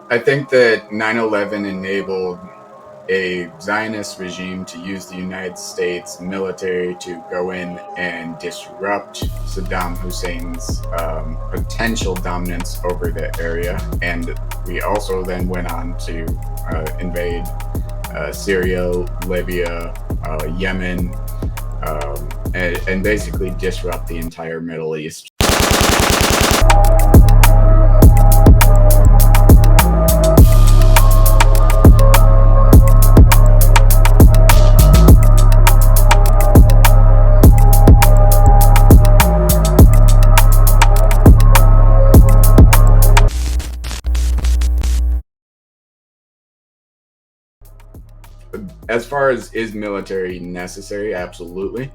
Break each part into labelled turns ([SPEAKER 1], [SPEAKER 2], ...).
[SPEAKER 1] I think that 9/11 enabled a Zionist regime to use the United States military to go in and disrupt Saddam Hussein's potential dominance over the area. And we also then went on to invade Syria, Libya, Yemen, and basically disrupt the entire Middle East. As far as is military necessary, absolutely.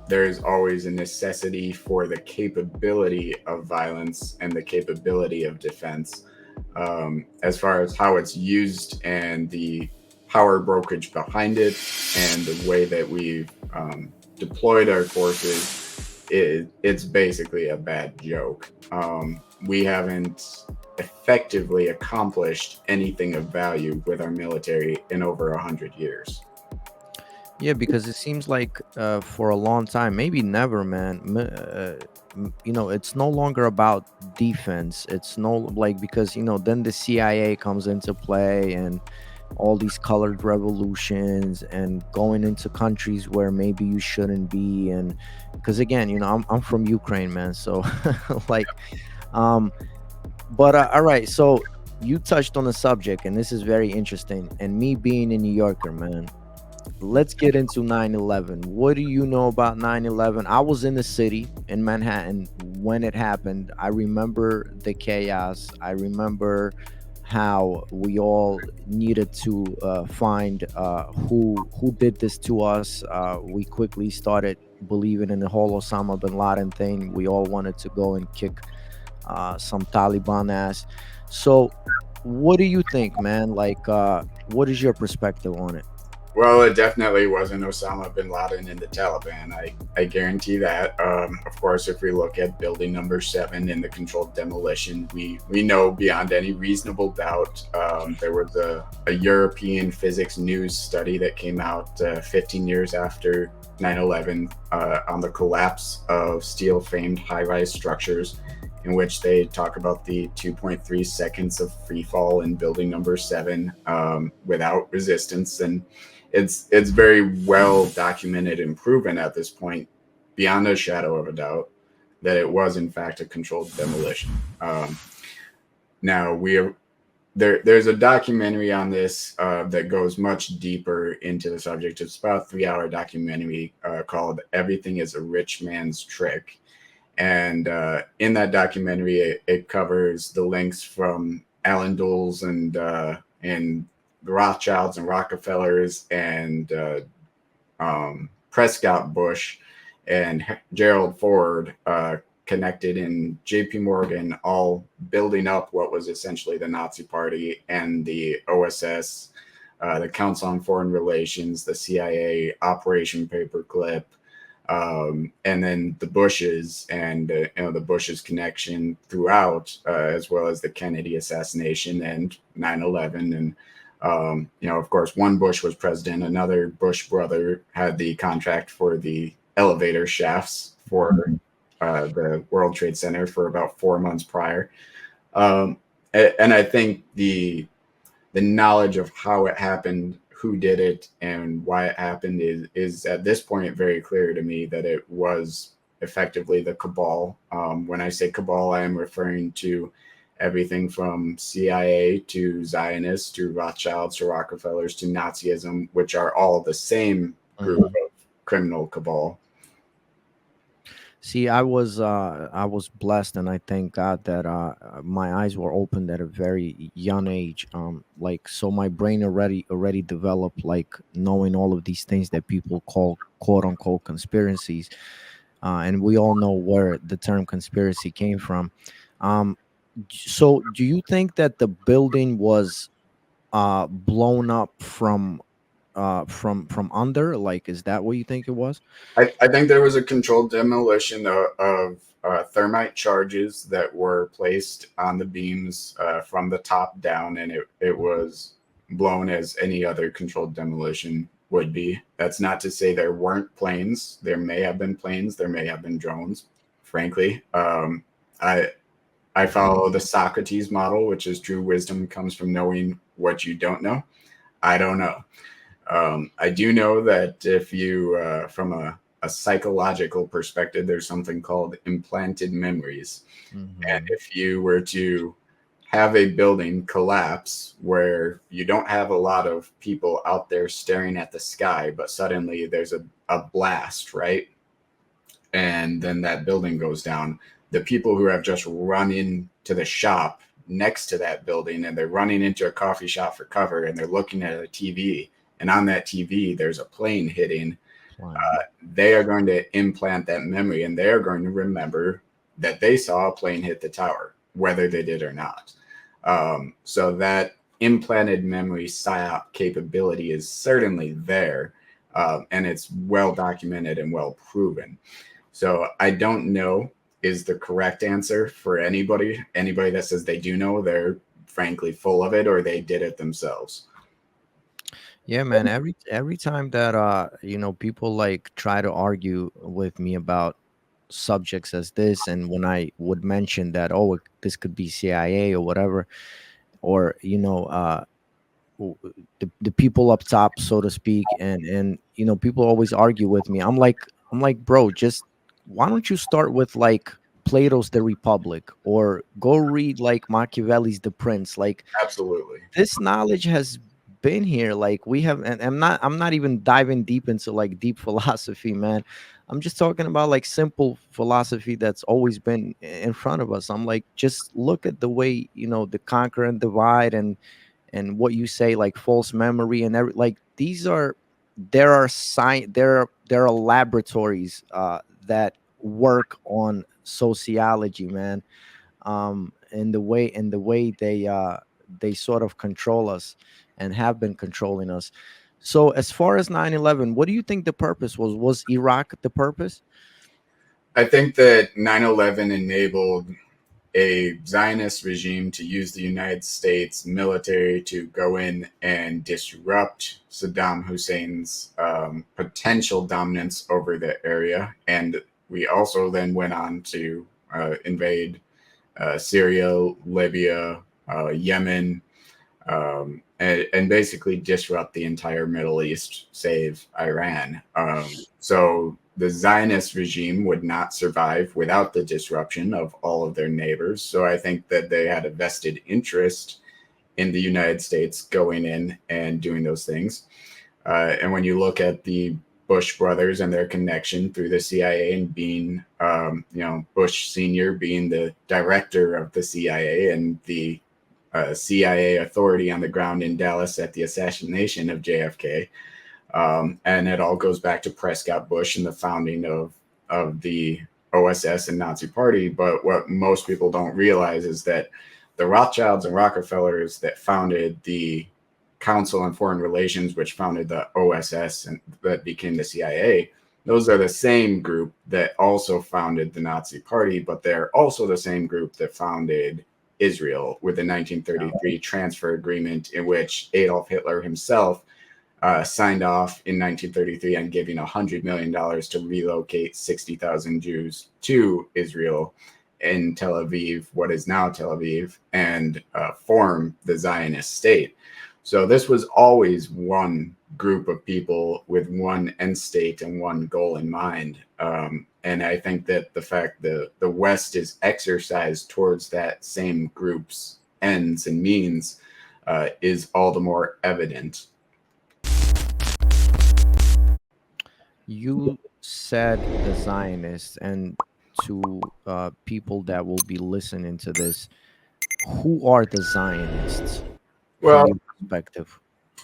[SPEAKER 1] There's always a necessity for the capability of violence and the capability of defense. As far as how it's used and the power brokerage behind it and the way that we've deployed our forces, it's basically a bad joke. We haven't effectively accomplished anything of value with our military in over 100 years.
[SPEAKER 2] Yeah, because it seems like for a long time, maybe never, man. It's no longer about defense. It's no like because then the CIA comes into play and all these colored revolutions and going into countries where maybe you shouldn't be, and because again, I'm from Ukraine, man. So like, um, but all right, so you touched on the subject, and this is very interesting. And me being a New Yorker, man, let's get into 9/11. What do you know about 9/11? I was in the city in Manhattan when it happened. I remember the chaos. I remember how we all needed to find who did this to us. We quickly started believing in the whole Osama bin Laden thing. We all wanted to go and kick some Taliban ass. So, what do you think, man? Like, what is your perspective on it?
[SPEAKER 1] Well, it definitely wasn't Osama bin Laden and the Taliban. I guarantee that. Of course, if we look at building number 7 in the controlled demolition, we know beyond any reasonable doubt there was a European physics news study that came out 15 years after 9/11 on the collapse of steel framed high rise structures, in which they talk about the 2.3 seconds of free fall in building number 7 without resistance. And it's very well documented and proven at this point, beyond a shadow of a doubt, that it was in fact a controlled demolition. Now we are there's a documentary on this that goes much deeper into the subject. It's about a 3-hour documentary called "Everything Is a Rich Man's Trick," and in that documentary, it covers the links from Alan Dulles and the Rothschilds and Rockefellers and Prescott Bush and Gerald Ford connected in J.P. Morgan, all building up what was essentially the Nazi Party and the OSS, the Council on Foreign Relations, the CIA, Operation Paperclip, and then the Bushes and the Bushes connection throughout, as well as the Kennedy assassination and 9/11. And of course, one Bush was president, another Bush brother had the contract for the elevator shafts for the World Trade Center for about 4 months prior. And I think the knowledge of how it happened, who did it, and why it happened is at this point very clear to me that it was effectively the cabal. When I say cabal, I am referring to everything from CIA to Zionists to Rothschilds to Rockefellers to Nazism, which are all the same group
[SPEAKER 2] Mhm.
[SPEAKER 1] of criminal cabal.
[SPEAKER 2] See, I was blessed, and I thank God that my eyes were opened at a very young age. Like so, my brain already developed, like knowing all of these things that people call quote unquote conspiracies, and we all know where the term conspiracy came from. Um, so, do you think that the building was blown up from under? Like, is that what you think it was?
[SPEAKER 1] I think there was a controlled demolition of thermite charges that were placed on the beams from the top down, and it was blown as any other controlled demolition would be. That's not to say there weren't planes. There may have been planes. There may have been drones. Frankly, I follow the Socrates model, which is true wisdom comes from knowing what you don't know. I don't know. I do know that if you, from a psychological perspective, there's something called implanted memories. And if you were to have a building collapse where you don't have a lot of people out there staring at the sky, but suddenly there's a blast, right? And then that building goes down. The people who have just run into the shop next to that building, and they're running into a coffee shop for cover, and they're looking at a TV, and on that TV there's a plane hitting. They are going to implant that memory, and they're going to remember that they saw a plane hit the tower, whether they did or not. So that implanted memory PSYOP capability is certainly there, and it's well documented and well proven. So I don't know is the correct answer for anybody. Anybody that says they do know, they're frankly full of it, or they did it themselves.
[SPEAKER 2] Yeah, man. Every time that people like try to argue with me about subjects as this, and when I would mention that, oh, this could be CIA or whatever, or the people up top, so to speak, and people always argue with me. I'm like, bro, just why don't you start with like Plato's The Republic, or go read like Machiavelli's The Prince? Like,
[SPEAKER 1] Absolutely.
[SPEAKER 2] this knowledge has been here. Like, we have, and I'm not even diving deep into like deep philosophy, man. I'm just talking about like simple philosophy that's always been in front of us. I'm like, just look at the way, the conquer and divide, and what you say, like false memory and like these are, there are laboratories that work on sociology, man. And the way they sort of control us and have been controlling us. So as far as 9/11, what do you think the purpose was Iraq the purpose?
[SPEAKER 1] I think that 9/11 enabled a Zionist regime to use the United States military to go in and disrupt Saddam Hussein's potential dominance over the area. And we also then went on to invade Syria, Libya, Yemen, and basically disrupt the entire Middle East, save Iran. So the Zionist regime would not survive without the disruption of all of their neighbors. So I think that they had a vested interest in the United States going in and doing those things. And when you look at the Bush brothers and their connection through the CIA, and being, Bush Sr. being the director of the CIA and the CIA authority on the ground in Dallas at the assassination of JFK. And it all goes back to Prescott Bush and the founding of the OSS and Nazi Party. But what most people don't realize is that the Rothschilds and Rockefellers that founded the Council on Foreign Relations, which founded the OSS and that became the CIA, those are the same group that also founded the Nazi Party, but they're also the same group that founded Israel with the 1933 transfer agreement, in which Adolf Hitler himself signed off in 1933 on giving $100 million to relocate 60,000 Jews to Israel in Tel Aviv, what is now Tel Aviv, and form the Zionist state. So this was always one group of people with one end state and one goal in mind. And I think that the fact that the West is exercised towards that same group's ends and means is all the more evident.
[SPEAKER 2] You said the Zionists, and to people that will be listening to this, who are the Zionists
[SPEAKER 1] Well,
[SPEAKER 2] from your perspective?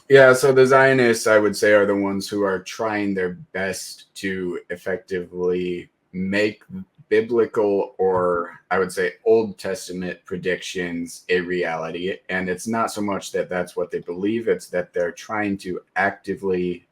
[SPEAKER 1] yeah, so the Zionists, I would say, are the ones who are trying their best to effectively make biblical, or I would say Old Testament predictions a reality. And it's not so much that that's what they believe, it's that they're trying to actively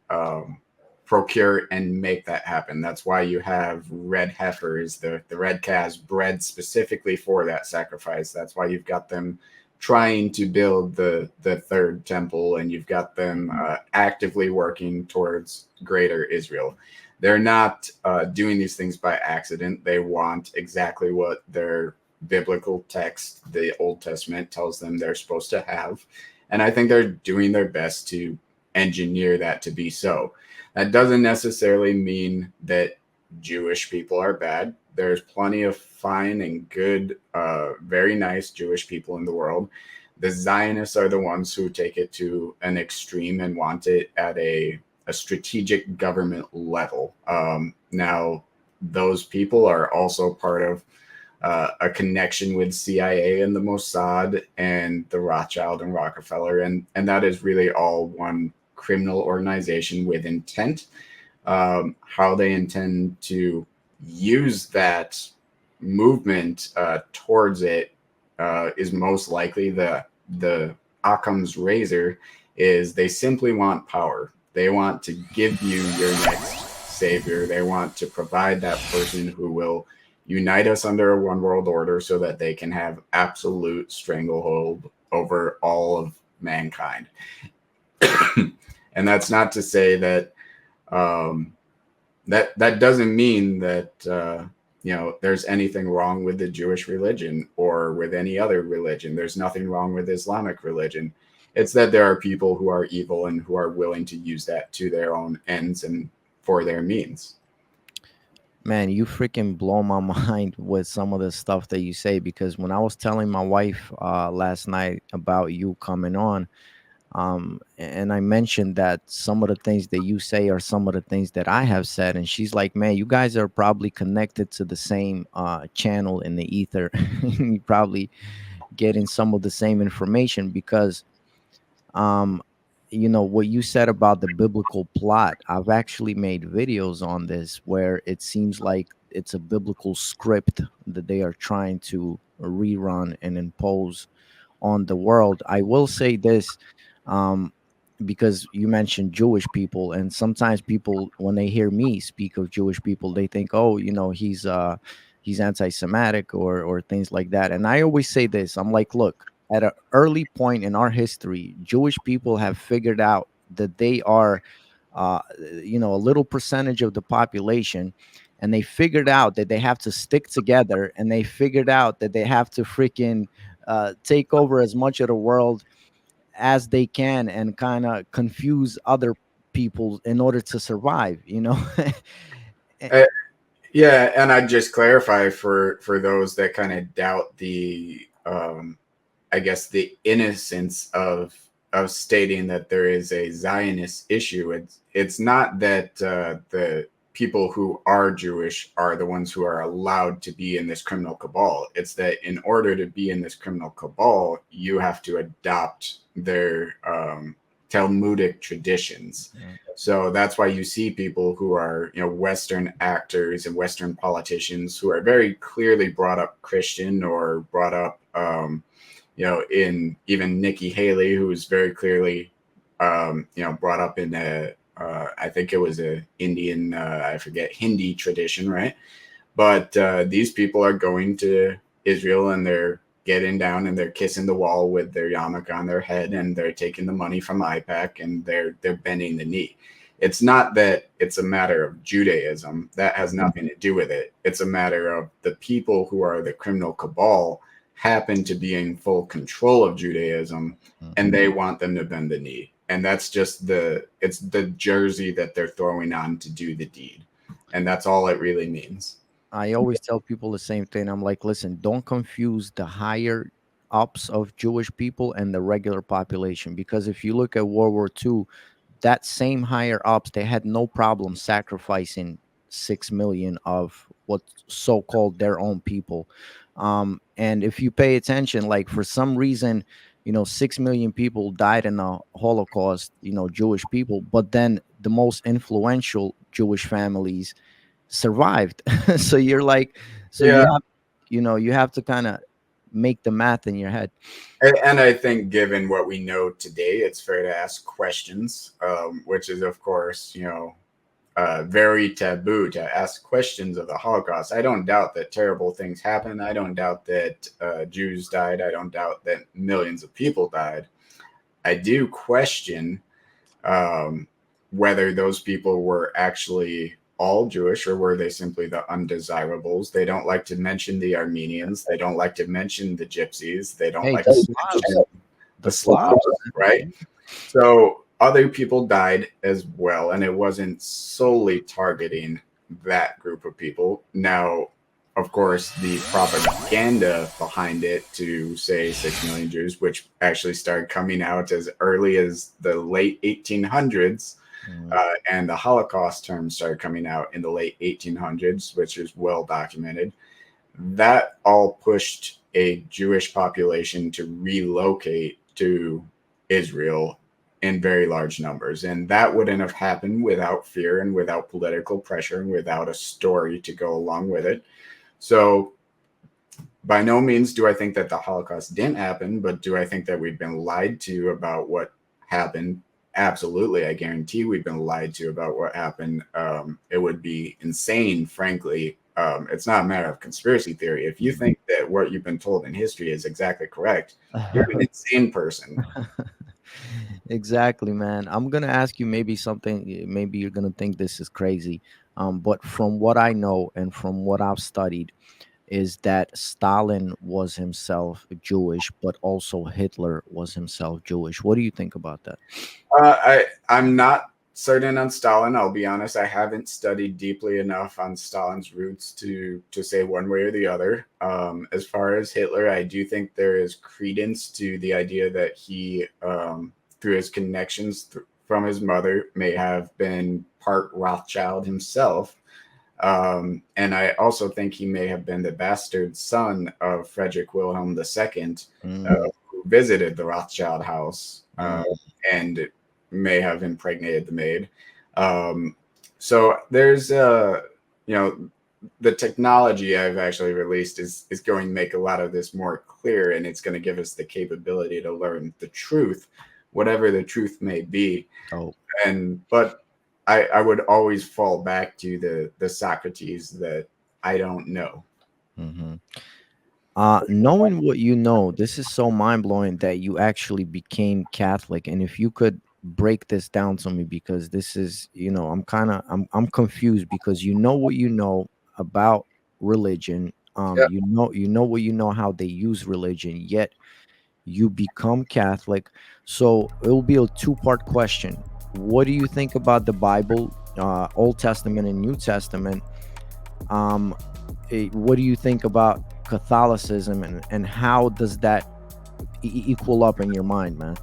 [SPEAKER 1] procure and make that happen. That's why you have red heifers, the red calves bred specifically for that sacrifice. That's why you've got them trying to build the third temple, and you've got them actively working towards greater Israel. They're not doing these things by accident. They want exactly what their biblical text, the Old Testament, tells them they're supposed to have. And I think they're doing their best to engineer that to be so. That doesn't necessarily mean that Jewish people are bad. There's plenty of fine and good, very nice Jewish people in the world. The Zionists are the ones who take it to an extreme and want it at a strategic government level. Now, those people are also part of a connection with CIA and the Mossad and the Rothschild and Rockefeller, and that is really all one criminal organization with intent. How they intend to use that movement towards it is most likely the Occam's razor is they simply want power. They want to give you your next savior. They want to provide that person who will unite us under a one world order so that they can have absolute stranglehold over all of mankind. And that's not to say that that doesn't mean that there's anything wrong with the Jewish religion or with any other religion. There's nothing wrong with Islamic religion. It's that there are people who are evil and who are willing to use that to their own ends and for their means.
[SPEAKER 2] Man, you freaking blow my mind with some of the stuff that you say, because when I was telling my wife last night about you coming on, and I mentioned that some of the things that you say are some of the things that I have said, and she's like, man, you guys are probably connected to the same channel in the ether. You probably getting some of the same information, because um what you said about the biblical plot, I've actually made videos on this where it seems like it's a biblical script that they are trying to rerun and impose on the world. I will say this, um, because you mentioned Jewish people, and sometimes people, when they hear me speak of Jewish people, they think, oh, he's anti-Semitic or things like that. And I always say this: I'm like, look, at an early point in our history, Jewish people have figured out that they are, a little percentage of the population, and they figured out that they have to stick together, and they figured out that they have to freaking take over as much of the world as they can and kind of confuse other people in order to survive,
[SPEAKER 1] Uh, yeah, and I'd just clarify for those that kind of doubt the I guess the innocence of stating that there is a Zionist issue. It's not that the people who are Jewish are the ones who are allowed to be in this criminal cabal. It's that in order to be in this criminal cabal, you have to adopt their Talmudic traditions.
[SPEAKER 2] Yeah.
[SPEAKER 1] So that's why you see people who are, Western actors and Western politicians who are very clearly brought up Christian or brought up, in even Nikki Haley, who was very clearly, brought up in I think it was a Indian, I forget, Hindi tradition, right? But these people are going to Israel and they're getting down and they're kissing the wall with their yarmulke on their head and they're taking the money from IPAC and they're bending the knee. It's not that it's a matter of Judaism. That has nothing to do with it. It's a matter of the people who are the criminal cabal happen to be in full control of Judaism and they want them to bend the knee. And that's just it's the jersey that they're throwing on to do the deed. And that's all it really means.
[SPEAKER 2] I always tell people the same thing. I'm like, listen, don't confuse the higher ups of Jewish people and the regular population, because if you look at World War II, that same higher ups, they had no problem sacrificing 6 million of what so-called their own people. And if you pay attention, like for some reason, 6 million people died in the Holocaust, Jewish people, but then the most influential Jewish families survived. So you're like, so
[SPEAKER 1] Yeah.
[SPEAKER 2] you have to kind of make the math in your head.
[SPEAKER 1] And I think, given what we know today, it's fair to ask questions, which is, of course, very taboo to ask questions of the Holocaust. I don't doubt that terrible things happened. I don't doubt that Jews died. I don't doubt that millions of people died. I do question whether those people were actually all Jewish or were they simply the undesirables. They don't like to mention the Armenians. They don't like to mention the Gypsies. They don't
[SPEAKER 2] Hey,
[SPEAKER 1] like
[SPEAKER 2] the
[SPEAKER 1] to
[SPEAKER 2] Slavs.
[SPEAKER 1] mention the Slavs, right? So other people died as well, and it wasn't solely targeting that group of people. Now, of course, the propaganda behind it to say 6 million Jews, which actually started coming out as early as the late 1800s, and the Holocaust term started coming out in the late 1800s, which is well documented. That all pushed a Jewish population to relocate to Israel in very large numbers. And that wouldn't have happened without fear and without political pressure and without a story to go along with it. So by no means do I think that the Holocaust didn't happen, but do I think that we've been lied to about what happened? Absolutely. I guarantee we've been lied to about what happened. It would be insane, frankly. It's not a matter of conspiracy theory. If you think that what you've been told in history is exactly correct, you're an insane person.
[SPEAKER 2] Exactly, man. I'm gonna ask you maybe something. Maybe you're gonna think this is crazy, but from what I know and from what I've studied, is that Stalin was himself Jewish, but also Hitler was himself Jewish. What do you think about that?
[SPEAKER 1] I'm not certain on Stalin. I'll be honest. I haven't studied deeply enough on Stalin's roots to say one way or the other. As far as Hitler, I do think there is credence to the idea that he, through his connections from his mother, may have been part Rothschild himself. And I also think he may have been the bastard son of Frederick Wilhelm II, who visited the Rothschild house and may have impregnated the maid. So there's, the technology I've actually released is going to make a lot of this more clear, and it's going to give us the capability to learn the truth, whatever the truth may be. But I would always fall back to the Socrates that I don't know.
[SPEAKER 2] Knowing what you know, this is so mind blowing that you actually became Catholic. And if you could break this down to me, because this is, I'm confused because you know what you know about religion.
[SPEAKER 1] Yep.
[SPEAKER 2] You know what you know how they use religion, yet you become Catholic. So it will be a two-part question. What do you think about the Bible, Old Testament and New Testament? What do you think about Catholicism, and how does that equal up in your mind, man?